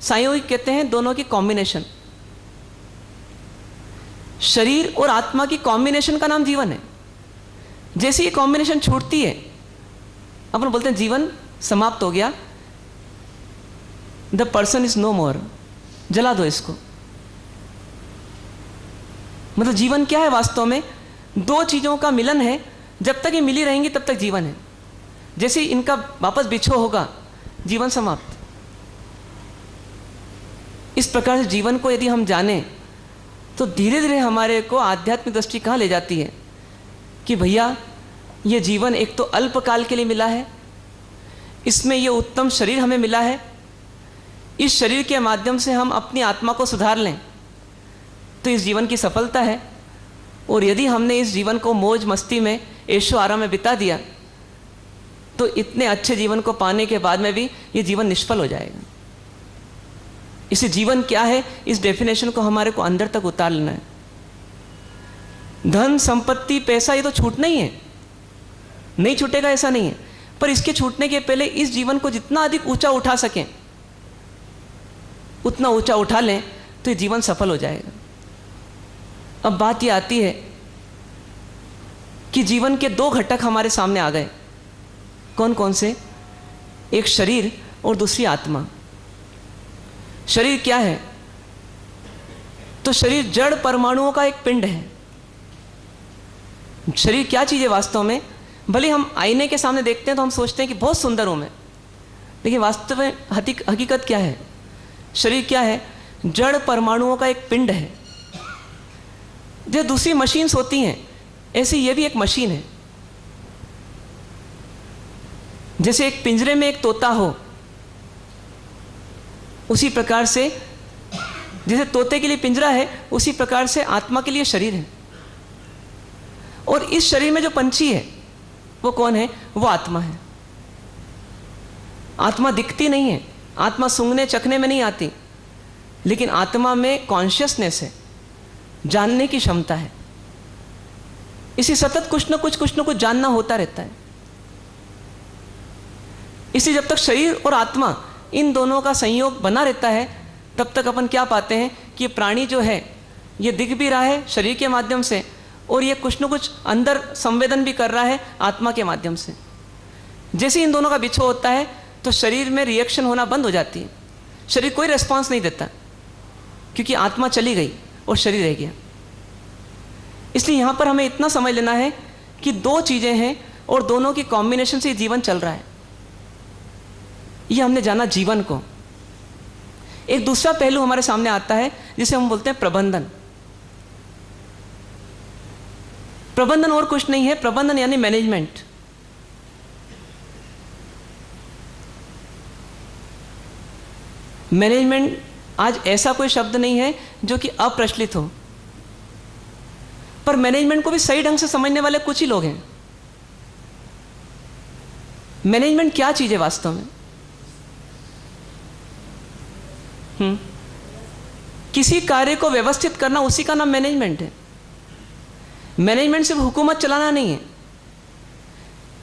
सांयोग कहते हैं दोनों की कॉम्बिनेशन। शरीर और आत्मा की कॉम्बिनेशन का नाम जीवन है। जैसे ये कॉम्बिनेशन छूटती है, अपन बोलते हैं जीवन समाप्त हो गया, द पर्सन इज नो मोर, जला दो इसको। मतलब जीवन क्या है वास्तव में? दो चीजों का मिलन है। जब तक ये मिली रहेंगी तब तक जीवन है। जैसे इनका वापस बिछो होगा, जीवन समाप्त। इस प्रकार से जीवन को यदि हम जाने तो धीरे धीरे हमारे को आध्यात्मिक दृष्टि कहाँ ले जाती है कि भैया ये जीवन एक तो अल्पकाल के लिए मिला है, इसमें ये उत्तम शरीर हमें मिला है, इस शरीर के माध्यम से हम अपनी आत्मा को सुधार लें तो इस जीवन की सफलता है। और यदि हमने इस जीवन को मौज मस्ती में, ऐशो आराम में बिता दिया तो इतने अच्छे जीवन को पाने के बाद में भी ये जीवन निष्फल हो जाएगा। इसे जीवन क्या है, इस डेफिनेशन को हमारे को अंदर तक उतार लेना है। धन संपत्ति पैसा ये तो छूटना ही है, नहीं छूटेगा ऐसा नहीं है, पर इसके छूटने के पहले इस जीवन को जितना अधिक ऊंचा उठा सकें उतना ऊंचा उठा लें तो ये जीवन सफल हो जाएगा। अब बात ये आती है कि जीवन के दो घटक हमारे सामने आ गए। कौन कौन से? एक शरीर और दूसरी आत्मा। शरीर क्या है? तो शरीर जड़ परमाणुओं का एक पिंड है। शरीर क्या चीज़ है वास्तव में? भले हम आईने के सामने देखते हैं तो हम सोचते हैं कि बहुत सुंदर हूं मैं, लेकिन वास्तव में हकीकत क्या है? शरीर क्या है? जड़ परमाणुओं का एक पिंड है। जो दूसरी मशीन्स होती हैं ऐसे ये भी एक मशीन है। जैसे एक पिंजरे में एक तोता हो, उसी प्रकार से जैसे तोते के लिए पिंजरा है, उसी प्रकार से आत्मा के लिए शरीर है। और इस शरीर में जो पंछी है वो कौन है? वो आत्मा है। आत्मा दिखती नहीं है, आत्मा सूंघने चखने में नहीं आती, लेकिन आत्मा में कॉन्शियसनेस है, जानने की क्षमता है। इसी सतत कुछ न कुछ जानना होता रहता है। इसी जब तक शरीर और आत्मा इन दोनों का संयोग बना रहता है तब तक अपन क्या पाते हैं कि ये प्राणी जो है ये दिख भी रहा है शरीर के माध्यम से, और ये कुछ न कुछ अंदर संवेदन भी कर रहा है आत्मा के माध्यम से। जैसे इन दोनों का बिछो होता है तो शरीर में रिएक्शन होना बंद हो जाती है। शरीर कोई रिस्पॉन्स नहीं देता क्योंकि आत्मा चली गई और शरीर रह गया। इसलिए यहाँ पर हमें इतना समझ लेना है कि दो चीज़ें हैं और दोनों की कॉम्बिनेशन से जीवन चल रहा है। ये हमने जाना जीवन को। एक दूसरा पहलू हमारे सामने आता है जिसे हम बोलते हैं प्रबंधन। प्रबंधन और कुछ नहीं है, प्रबंधन यानी मैनेजमेंट। मैनेजमेंट आज ऐसा कोई शब्द नहीं है जो कि अप्रचलित हो, पर मैनेजमेंट को भी सही ढंग से समझने वाले कुछ ही लोग हैं। मैनेजमेंट क्या चीज है वास्तव में? किसी कार्य को व्यवस्थित करना, उसी का नाम मैनेजमेंट है। मैनेजमेंट सिर्फ हुकूमत चलाना नहीं है,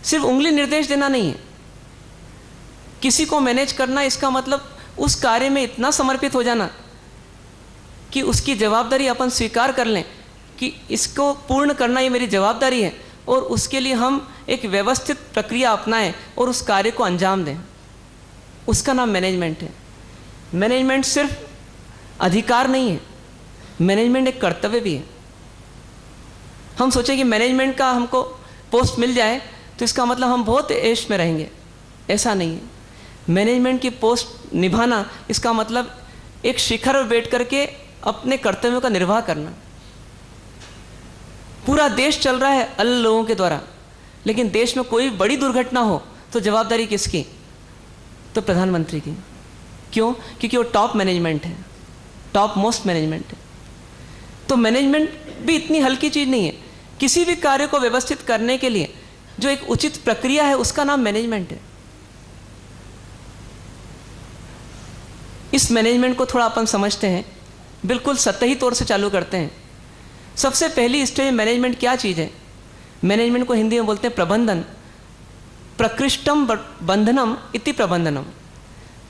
सिर्फ उंगली निर्देश देना नहीं है। किसी को मैनेज करना इसका मतलब उस कार्य में इतना समर्पित हो जाना कि उसकी जवाबदारी अपन स्वीकार कर लें कि इसको पूर्ण करना ये मेरी जवाबदारी है, और उसके लिए हम एक व्यवस्थित प्रक्रिया अपनाएं और उस कार्य को अंजाम दें। उसका नाम मैनेजमेंट है। मैनेजमेंट सिर्फ अधिकार नहीं है, मैनेजमेंट एक कर्तव्य भी है। हम सोचें कि मैनेजमेंट का हमको पोस्ट मिल जाए तो इसका मतलब हम बहुत ऐश में रहेंगे, ऐसा नहीं है। मैनेजमेंट की पोस्ट निभाना इसका मतलब एक शिखर पर बैठ करके अपने कर्तव्यों का निर्वाह करना। पूरा देश चल रहा है अलग लोगों के द्वारा, लेकिन देश में कोई बड़ी दुर्घटना हो तो जवाबदारी किसकी? तो प्रधानमंत्री की। क्यों? क्योंकि वो टॉप मैनेजमेंट है, टॉप मोस्ट मैनेजमेंट है। तो मैनेजमेंट भी इतनी हल्की चीज़ नहीं है। किसी भी कार्य को व्यवस्थित करने के लिए जो एक उचित प्रक्रिया है उसका नाम मैनेजमेंट है। इस मैनेजमेंट को थोड़ा अपन समझते हैं, बिल्कुल सतही तौर से चालू करते हैं। सबसे पहली स्टेज मैनेजमेंट क्या चीज़ है? मैनेजमेंट को हिंदी में बोलते हैं प्रबंधन। प्रकृष्टम बंधनम इति प्रबंधनम।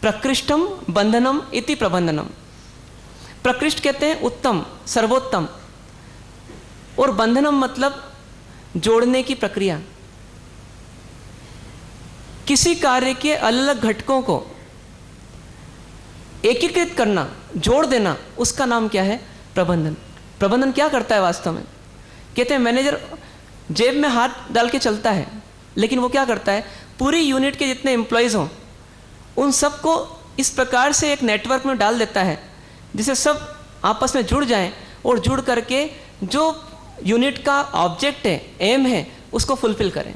प्रकृष्टम बंधनम इति प्रबंधनम। प्रकृष्ट कहते हैं उत्तम, सर्वोत्तम, और बंधनम मतलब जोड़ने की प्रक्रिया। किसी कार्य के अलग अलग घटकों को एकीकृत करना, जोड़ देना, उसका नाम क्या है? प्रबंधन। प्रबंधन क्या करता है वास्तव में? कहते हैं मैनेजर जेब में हाथ डाल के चलता है, लेकिन वो क्या करता है? पूरी यूनिट के जितने एम्प्लॉयज़ हों उन सबको इस प्रकार से एक नेटवर्क में डाल देता है जिससे सब आपस में जुड़ जाएं और जुड़ करके जो यूनिट का ऑब्जेक्ट है, एम है, उसको फुलफिल करें।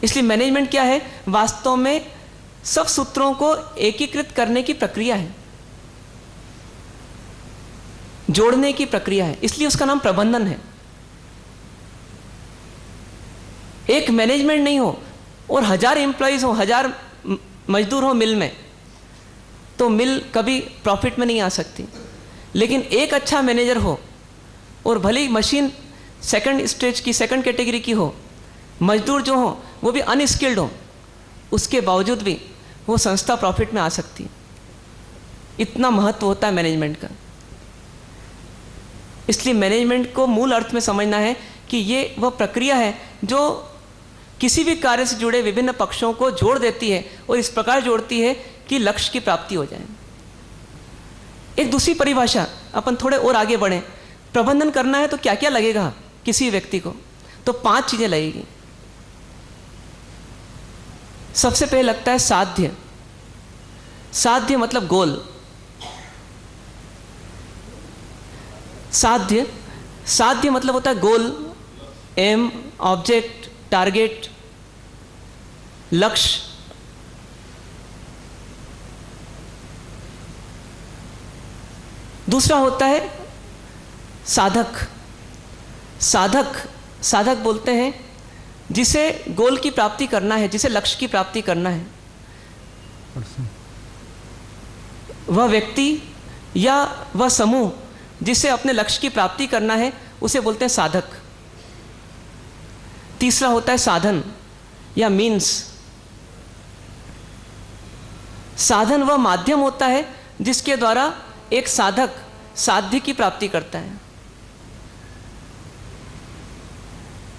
इसलिए मैनेजमेंट क्या है? वास्तव में सब सूत्रों को एकीकृत करने की प्रक्रिया है, जोड़ने की प्रक्रिया है, इसलिए उसका नाम प्रबंधन है। एक मैनेजमेंट नहीं हो और 1000 एम्प्लॉयज़ हो, 1000 मजदूर हो मिल में, तो मिल कभी प्रॉफिट में नहीं आ सकती। लेकिन एक अच्छा मैनेजर हो और भले ही मशीन सेकंड स्टेज की, सेकंड कैटेगरी की हो, मजदूर जो हो वो भी अनस्किल्ड हो, उसके बावजूद भी वो संस्था प्रॉफिट में आ सकती है। इतना महत्व होता है मैनेजमेंट का। इसलिए मैनेजमेंट को मूल अर्थ में समझना है कि ये वह प्रक्रिया है जो किसी भी कार्य से जुड़े विभिन्न पक्षों को जोड़ देती है और इस प्रकार जोड़ती है कि लक्ष्य की प्राप्ति हो जाए। एक दूसरी परिभाषा, अपन थोड़े और आगे बढ़ें। प्रबंधन करना है तो क्या क्या लगेगा किसी व्यक्ति को? तो 5 चीज़ें लगेगी। सबसे पहले लगता है साध्य। साध्य मतलब गोल। साध्य, साध्य मतलब होता है गोल, एम, ऑब्जेक्ट, टारगेट, लक्ष्य। दूसरा होता है साधक। साधक, साधक बोलते हैं जिसे गोल की प्राप्ति करना है, जिसे लक्ष्य की प्राप्ति करना है। वह व्यक्ति या वह समूह जिसे अपने लक्ष्य की प्राप्ति करना है उसे बोलते हैं साधक। तीसरा होता है साधन या मीन्स। साधन वह माध्यम होता है जिसके द्वारा एक साधक साध्य की प्राप्ति करता है।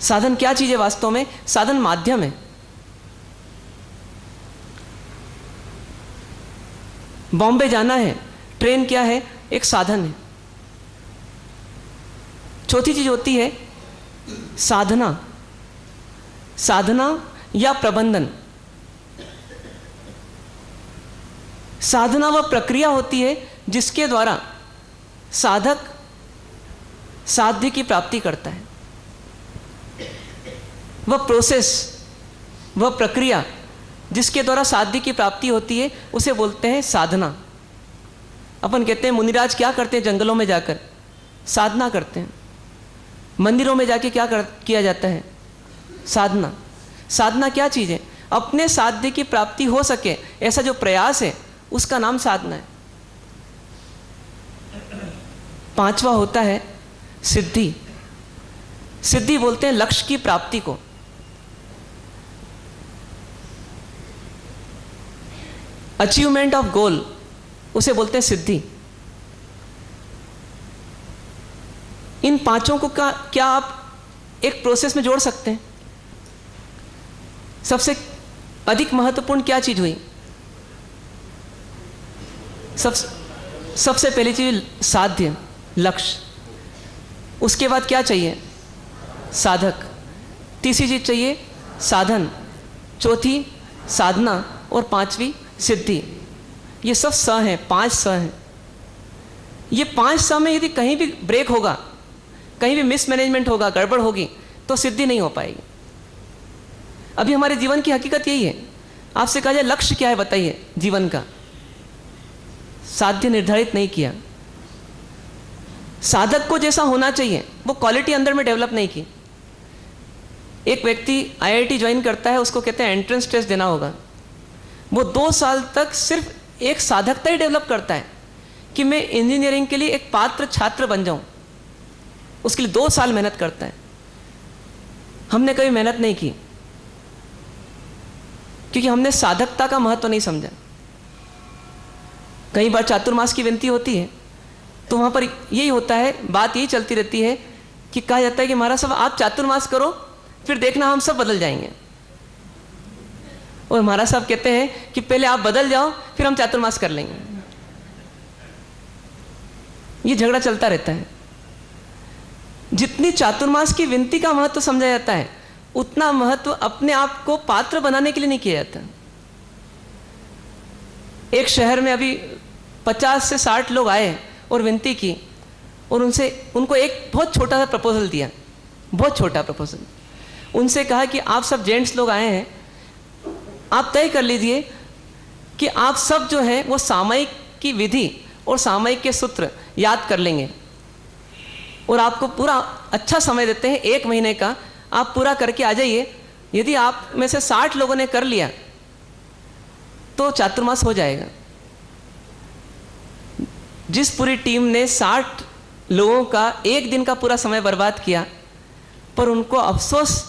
साधन क्या चीज है वास्तव में? साधन माध्यम है। बॉम्बे जाना है, ट्रेन क्या है? एक साधन है। चौथी चीज होती है साधना। साधना या प्रबंधन। साधना वह प्रक्रिया होती है जिसके द्वारा साधक साध्य की प्राप्ति करता है। वह प्रोसेस, वह प्रक्रिया जिसके द्वारा साध्य की प्राप्ति होती है उसे बोलते हैं साधना। अपन कहते हैं मुनिराज क्या करते हैं? जंगलों में जाकर साधना करते हैं। मंदिरों में जाके क्या किया जाता है? साधना। साधना क्या चीज़ है? अपने साध्य की प्राप्ति हो सके ऐसा जो प्रयास है उसका नाम साधना है। 5वां होता है सिद्धि। सिद्धि बोलते हैं लक्ष्य की प्राप्ति को। अचीवमेंट ऑफ गोल, उसे बोलते हैं सिद्धि। इन 5 को क्या आप एक प्रोसेस में जोड़ सकते हैं? सबसे अधिक महत्वपूर्ण क्या चीज हुई? सबसे पहली चीज साध्य, लक्ष्य। उसके बाद क्या चाहिए? साधक। तीसरी चीज चाहिए साधन। चौथी साधना और 5वीं सिद्धि। ये सब स हैं, 5 स हैं। ये 5 स में यदि कहीं भी ब्रेक होगा, कहीं भी मिसमैनेजमेंट होगा, गड़बड़ होगी, तो सिद्धि नहीं हो पाएगी। अभी हमारे जीवन की हकीकत यही है। आपसे कहा जाए लक्ष्य क्या है बताइए जीवन का, साध्य निर्धारित नहीं किया। साधक को जैसा होना चाहिए वो क्वालिटी अंदर में डेवलप नहीं की। एक व्यक्ति आईआईटी ज्वाइन करता है, उसको कहते हैं एंट्रेंस टेस्ट देना होगा। वो 2 साल तक सिर्फ एक साधकता ही डेवलप करता है कि मैं इंजीनियरिंग के लिए एक पात्र छात्र बन जाऊं। उसके लिए 2 साल मेहनत करता है। हमने कभी मेहनत नहीं की। क्योंकि हमने साधकता का महत्व नहीं समझा। कई बार चातुर्मास की विनती होती है तो वहाँ पर यही होता है, बात यही चलती रहती है कि कहा जाता है कि महाराज साहब आप चातुर्मास करो, फिर देखना हम सब बदल जाएंगे। और महाराज साहब कहते हैं कि पहले आप बदल जाओ, फिर हम चातुर्मास कर लेंगे। ये झगड़ा चलता रहता है। जितनी चातुर्मास की विनती का महत्व समझा जाता है, उतना महत्व अपने आप को पात्र बनाने के लिए नहीं किया जाता। एक शहर में अभी 50 से 60 लोग आए और विनती की, और उनको एक बहुत छोटा सा प्रपोजल दिया, बहुत छोटा प्रपोजल। उनसे कहा कि आप सब जेंट्स लोग आए हैं, आप तय कर लीजिए कि आप सब जो है वो सामयिक की विधि और सामयिक के सूत्र याद कर लेंगे, और आपको पूरा अच्छा समय देते हैं 1 महीने का, आप पूरा करके आ जाइए। यदि आप में से 60 लोगों ने कर लिया तो चातुर्मास हो जाएगा। जिस पूरी टीम ने 60 लोगों का 1 दिन का पूरा समय बर्बाद किया, पर उनको अफसोस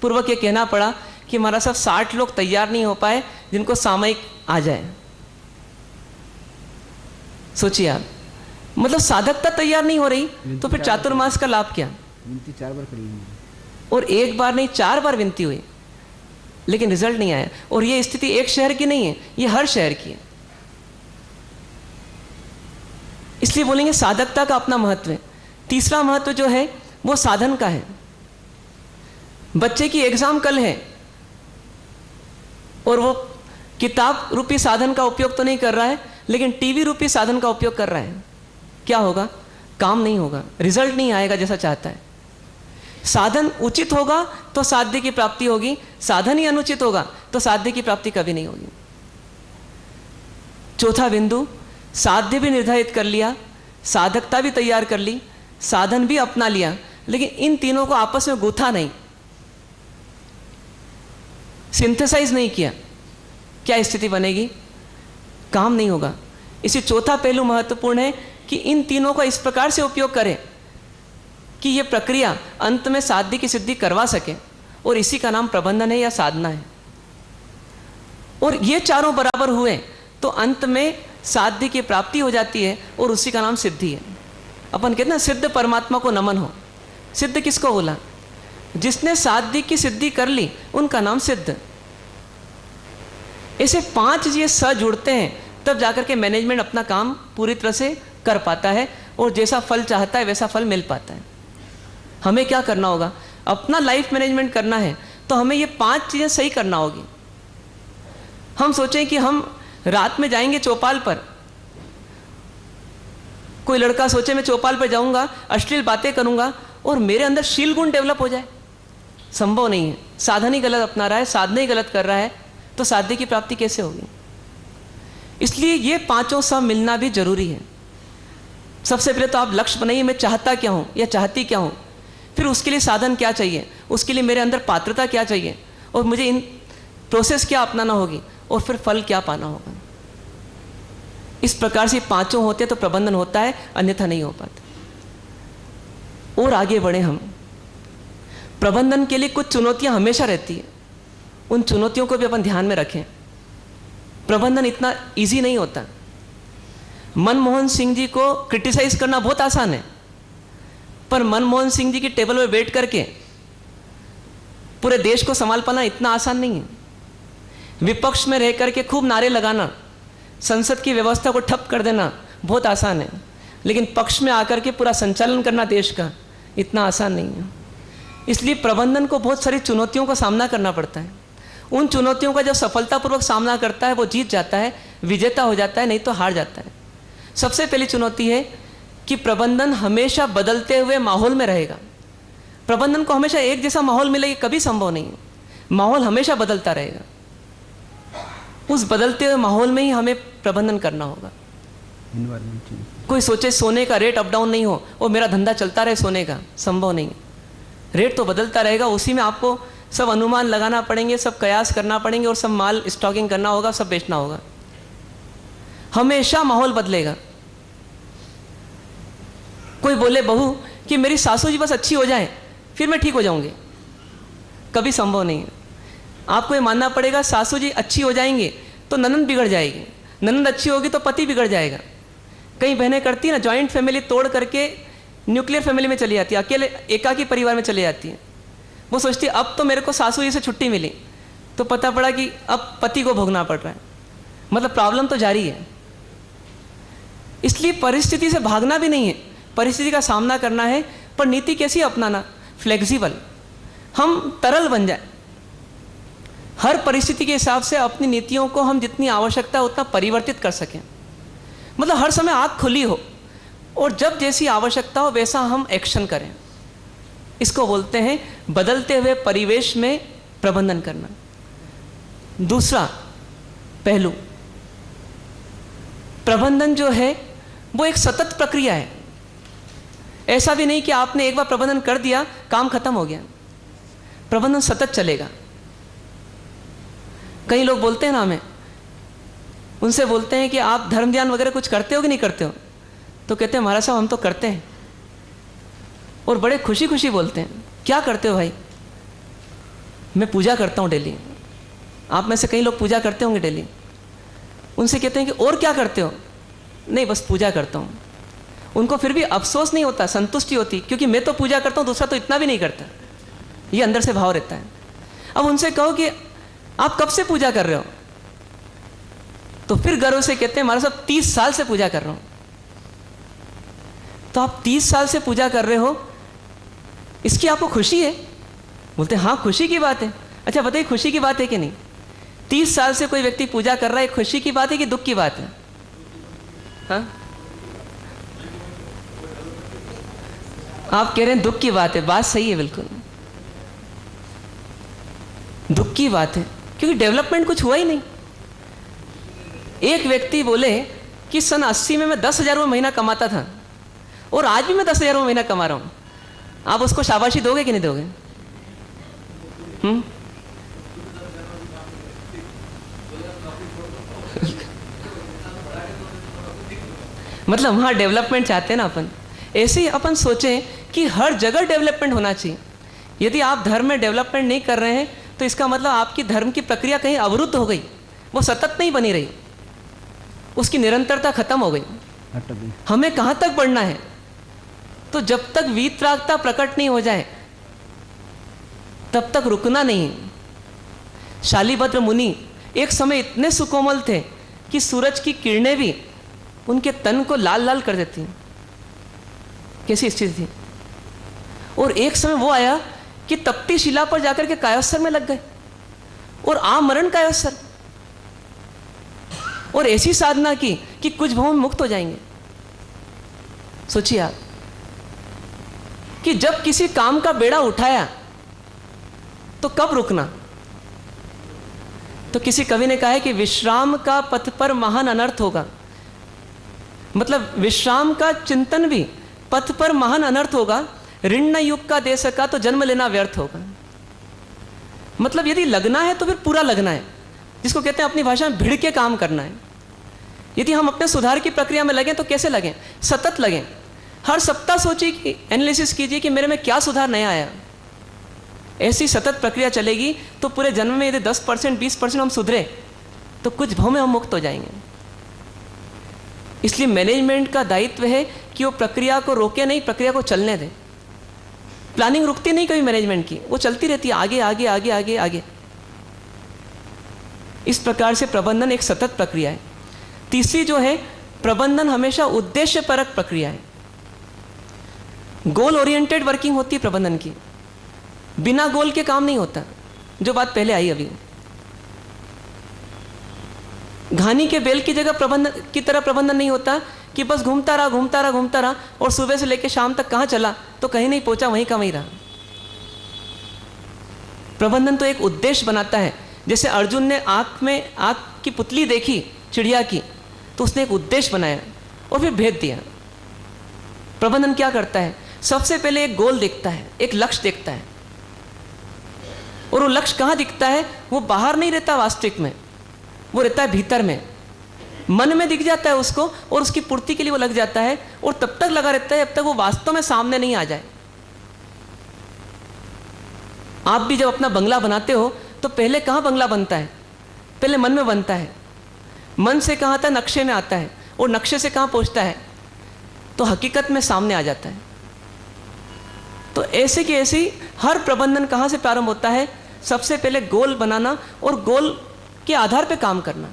पूर्वक ये कहना पड़ा कि हमारा सब 60 लोग तैयार नहीं हो पाए जिनको सामयिक आ जाए। सोचिए आप, मतलब साधकता तैयार नहीं हो रही तो फिर चातुर्मास का लाभ क्या? विनती 4 बार कर लेंगे, और 1 बार नहीं 4 बार विनती हुई, लेकिन रिजल्ट नहीं आया। और ये स्थिति एक शहर की नहीं है, ये हर शहर की है। इसलिए बोलेंगे साधकता का अपना महत्व है। तीसरा महत्व जो है वो साधन का है। बच्चे की एग्जाम कल है और वो किताब रूपी साधन का उपयोग तो नहीं कर रहा है, लेकिन टीवी रूपी साधन का उपयोग कर रहा है। क्या होगा? काम नहीं होगा, रिजल्ट नहीं आएगा जैसा चाहता है। साधन उचित होगा तो साध्य की प्राप्ति होगी, साधन ही अनुचित होगा तो साध्य की प्राप्ति कभी नहीं होगी। चौथा बिंदु, साध्य भी निर्धारित कर लिया, साधकता भी तैयार कर ली, साधन भी अपना लिया, लेकिन इन तीनों को आपस में गूंथा नहीं, सिंथेसाइज नहीं किया। क्या स्थिति बनेगी? काम नहीं होगा। इसी चौथा पहलू महत्वपूर्ण है कि इन तीनों का इस प्रकार से उपयोग करें कि यह प्रक्रिया अंत में साध्य की सिद्धि करवा सके, और इसी का नाम प्रबंधन है या साधना है। और ये चारों बराबर हुए तो अंत में साध्य की प्राप्ति हो जाती है, और उसी का नाम सिद्धि है। अपन कहते हैं सिद्ध परमात्मा को नमन हो। सिद्ध किसको बोला? जिसने साध्य की सिद्धि कर ली उनका नाम सिद्ध। ऐसे 5 चीजें स जुड़ते हैं तब जाकर के मैनेजमेंट अपना काम पूरी तरह से कर पाता है, और जैसा फल चाहता है वैसा फल मिल पाता है। हमें क्या करना होगा? अपना लाइफ मैनेजमेंट करना है तो हमें ये 5 चीजें सही करना होगी। हम सोचें कि हम रात में जाएंगे चौपाल पर, कोई लड़का सोचे मैं चौपाल पर जाऊंगा, अश्लील बातें करूंगा और मेरे अंदर शील गुण डेवलप हो जाए, संभव नहीं है। साधन ही गलत अपना रहा है, साधना ही गलत कर रहा है, तो साध्य की प्राप्ति कैसे होगी? इसलिए ये 5 सब मिलना भी जरूरी है। सबसे पहले तो आप लक्ष्य बनाइए, मैं चाहता क्या हूं या चाहती क्या हूं, फिर उसके लिए साधन क्या चाहिए, उसके लिए मेरे अंदर पात्रता क्या चाहिए, और मुझे इन प्रोसेस क्या अपनाना होगी, और फिर फल क्या पाना होगा। इस प्रकार से 5 होते तो प्रबंधन होता है, अन्यथा नहीं हो पाता। और आगे बढ़े हम, प्रबंधन के लिए कुछ चुनौतियां हमेशा रहती है, उन चुनौतियों को भी अपन ध्यान में रखें। प्रबंधन इतना इजी नहीं होता। मनमोहन सिंह जी को क्रिटिसाइज करना बहुत आसान है, पर मनमोहन सिंह जी की टेबल में बैठ करके पूरे देश को संभाल पाना इतना आसान नहीं है। विपक्ष में रह करके खूब नारे लगाना, संसद की व्यवस्था को ठप कर देना बहुत आसान है, लेकिन पक्ष में आकर के पूरा संचालन करना देश का इतना आसान नहीं है। इसलिए प्रबंधन को बहुत सारी चुनौतियों का सामना करना पड़ता है। उन चुनौतियों का जब सफलतापूर्वक सामना करता है वो जीत जाता है, विजेता हो जाता है, नहीं तो हार जाता है। सबसे पहली चुनौती है कि प्रबंधन हमेशा बदलते हुए माहौल में रहेगा। प्रबंधन को हमेशा एक जैसा माहौल मिलेगा कभी संभव नहीं है, माहौल हमेशा बदलता रहेगा। उस बदलते हुए माहौल में ही हमें प्रबंधन करना होगा। कोई सोचे सोने का रेट अप डाउन नहीं हो और मेरा धंधा चलता रहे सोने का, संभव नहीं है। रेट तो बदलता रहेगा, उसी में आपको सब अनुमान लगाना पड़ेंगे, सब कयास करना पड़ेंगे, और सब माल स्टॉकिंग करना होगा, सब बेचना होगा। हमेशा माहौल बदलेगा। कोई बोले बहू कि मेरी सासू जी बस अच्छी हो जाए फिर मैं ठीक हो जाऊंगी, कभी संभव नहीं है। आपको ये मानना पड़ेगा सासू जी अच्छी हो जाएंगे तो ननंद बिगड़ जाएगी, ननंद अच्छी होगी तो पति बिगड़ जाएगा। कई बहनें करती हैं ना, जॉइंट फैमिली तोड़ करके न्यूक्लियर फैमिली में चली जाती है, अकेले एकाकी परिवार में चली जाती है। वो सोचती है अब तो मेरे को सासू जी से छुट्टी मिली, तो पता पड़ा कि अब पति को भोगना पड़ रहा है, मतलब प्रॉब्लम तो जारी है। इसलिए परिस्थिति से भागना भी नहीं है, परिस्थिति का सामना करना है, पर नीति कैसी अपनाना, फ्लेक्सिबल, हम तरल बन जाए। हर परिस्थिति के हिसाब से अपनी नीतियों को हम जितनी आवश्यकता है उतना परिवर्तित कर सकें, मतलब हर समय आँख खुली हो और जब जैसी आवश्यकता हो वैसा हम एक्शन करें। इसको बोलते हैं बदलते हुए परिवेश में प्रबंधन करना। दूसरा पहलू, प्रबंधन जो है वो एक सतत प्रक्रिया है। ऐसा भी नहीं कि आपने एक बार प्रबंधन कर दिया काम खत्म हो गया, प्रबंधन सतत चलेगा। कई लोग बोलते हैं ना, हमें उनसे बोलते हैं कि आप धर्म ध्यान वगैरह कुछ करते हो कि नहीं करते हो, तो कहते हैं महाराज साहब हम तो करते हैं, और बड़े खुशी खुशी बोलते हैं। क्या करते हो भाई? मैं पूजा करता हूँ डेली। आप में से कई लोग पूजा करते होंगे डेली। उनसे कहते हैं कि और क्या करते हो? नहीं बस पूजा करता हूँ। उनको फिर भी अफसोस नहीं होता, संतुष्टि होती, क्योंकि मैं तो पूजा करता हूँ, दूसरा तो इतना भी नहीं करता। ये अंदर से भाव रहता है। अब उनसे कहो कि आप कब से पूजा कर रहे हो, तो फिर गर्व से कहते हैं हमारा सब 30 साल से पूजा कर रहा हूँ। तो आप 30 साल से पूजा कर रहे हो, इसकी आपको खुशी है? बोलते हैं हाँ खुशी की बात है। अच्छा बताइए खुशी की बात है कि नहीं? 30 साल से कोई व्यक्ति पूजा कर रहा है, खुशी की बात है कि दुख की बात है? हाँ आप कह रहे हैं दुख की बात है। बात सही है, बिल्कुल दुख की बात है, क्योंकि डेवलपमेंट कुछ हुआ ही नहीं। एक व्यक्ति बोले कि सन 80 में मैं 10,000 महीना कमाता था और आज भी मैं 10,000 महीना कमा रहा हूं। आप उसको शाबाशी दोगे कि नहीं दोगे? मतलब वहां डेवलपमेंट चाहते हैं ना अपन। ऐसे ही अपन सोचें कि हर जगह डेवलपमेंट होना चाहिए। यदि आप धर्म में डेवलपमेंट नहीं कर रहे हैं तो इसका मतलब आपकी धर्म की प्रक्रिया कहीं अवरुद्ध हो गई, वो सतत नहीं बनी रही, उसकी निरंतरता खत्म हो गई। हमें कहां तक बढ़ना है? तो जब तक वीतरागता प्रकट नहीं हो जाए तब तक रुकना नहीं। शालिभद्र मुनि एक समय इतने सुकोमल थे कि सूरज की किरणें भी उनके तन को लाल लाल कर देती। कैसी स्थिति थी? और एक समय वो आया कि तपती शिला पर जाकर के कायोत्सर में लग गए और आमरण कायोत्सर, और ऐसी साधना की कि कुछ भाव में मुक्त हो जाएंगे। सोचिए आप कि जब किसी काम का बेड़ा उठाया तो कब रुकना? तो किसी कवि ने कहा है कि विश्राम का पथ पर महान अनर्थ होगा। मतलब विश्राम का चिंतन भी पथ पर महान अनर्थ होगा। ऋण न युग का दे सका तो जन्म लेना व्यर्थ होगा। मतलब यदि लगना है तो फिर पूरा लगना है, जिसको कहते हैं अपनी भाषा में भिड़ के काम करना है। यदि हम अपने सुधार की प्रक्रिया में लगें तो कैसे लगें? सतत लगें। हर सप्ताह सोचिए कि एनालिसिस कीजिए कि मेरे में क्या सुधार नया आया। ऐसी सतत प्रक्रिया चलेगी तो पूरे जन्म में यदि 10% 20% हम सुधरे तो कुछ भाव में हम मुक्त हो जाएंगे। इसलिए मैनेजमेंट का दायित्व है कि वो प्रक्रिया को रोके नहीं, प्रक्रिया को चलने दे। प्लानिंग रुकती नहीं कभी मैनेजमेंट की, वो चलती रहती है आगे आगे आगे आगे आगे। इस प्रकार से प्रबंधन एक सतत प्रक्रिया है। तीसरी जो है, प्रबंधन हमेशा उद्देश्यपरक प्रक्रिया है। गोल ओरिएंटेड वर्किंग होती है प्रबंधन की। बिना गोल के काम नहीं होता, जो बात पहले आई अभी। घानी के बेल की जगह प्रबंधन की तरह प्रबंधन नहीं होता कि बस घूमता रहा घूमता रहा घूमता रहा और सुबह से लेकर शाम तक कहाँ चला तो कहीं नहीं पहुंचा, वहीं का वहीं रहा। प्रबंधन तो एक उद्देश्य बनाता है। जैसे अर्जुन ने आँख की पुतली देखी चिड़िया की, तो उसने एक उद्देश्य बनाया और फिर भेज दिया। प्रबंधन क्या करता है? सबसे पहले एक गोल देखता है, एक लक्ष्य देखता है, और वो लक्ष्य कहाँ दिखता है? वो बाहर नहीं रहता वास्तविक में, वो रहता है भीतर में, मन में दिख जाता है उसको, और उसकी पूर्ति के लिए वो लग जाता है, और तब तक लगा रहता है जब तक वो वास्तव में सामने नहीं आ जाए। आप भी जब अपना बंगला बनाते हो तो पहले कहाँ बंगला बनता है? पहले मन में बनता है। मन से कहाँ आता है? नक्शे में आता है। और नक्शे से कहाँ पहुँचता है? तो हकीकत में सामने आ जाता है। तो ऐसे की ऐसी हर प्रबंधन कहाँ से प्रारंभ होता है? सबसे पहले गोल बनाना और गोल के आधार पे काम करना।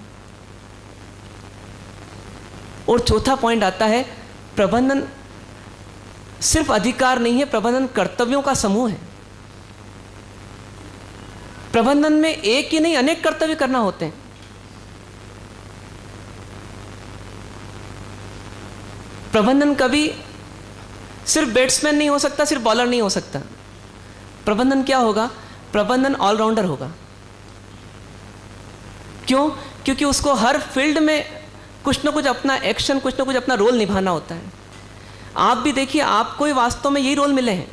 और चौथा पॉइंट आता है, प्रबंधन सिर्फ अधिकार नहीं है, प्रबंधन कर्तव्यों का समूह है। प्रबंधन में एक ही नहीं अनेक कर्तव्य करना होते हैं। प्रबंधन कभी सिर्फ बैट्समैन नहीं हो सकता, सिर्फ बॉलर नहीं हो सकता। प्रबंधन क्या होगा? प्रबंधन ऑलराउंडर होगा। क्यों? क्योंकि उसको हर फील्ड में कुछ ना कुछ अपना एक्शन, कुछ ना कुछ अपना रोल निभाना होता है। आप भी देखिए, आपको ही वास्तव में यही रोल मिले हैं।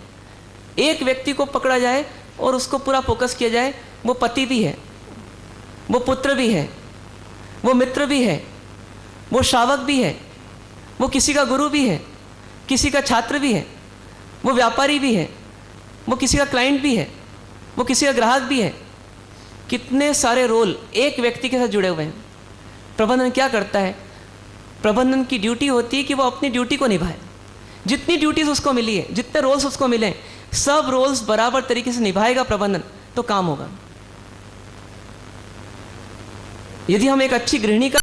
एक व्यक्ति को पकड़ा जाए और उसको पूरा फोकस किया जाए, वो पति भी है, वो पुत्र भी है, वो मित्र भी है, वो श्रावक भी है, वो किसी का गुरु भी है, किसी का छात्र भी है, वो व्यापारी भी है, वो किसी का क्लाइंट भी है, वो किसी का ग्राहक भी है। कितने सारे रोल एक व्यक्ति के साथ जुड़े हुए हैं। प्रबंधन क्या करता है? प्रबंधन की ड्यूटी होती है कि वो अपनी ड्यूटी को निभाए। जितनी ड्यूटीज उसको मिली है, जितने रोल्स उसको मिले, सब रोल्स बराबर तरीके से निभाएगा प्रबंधन, तो काम होगा। यदि हम एक अच्छी गृहिणी का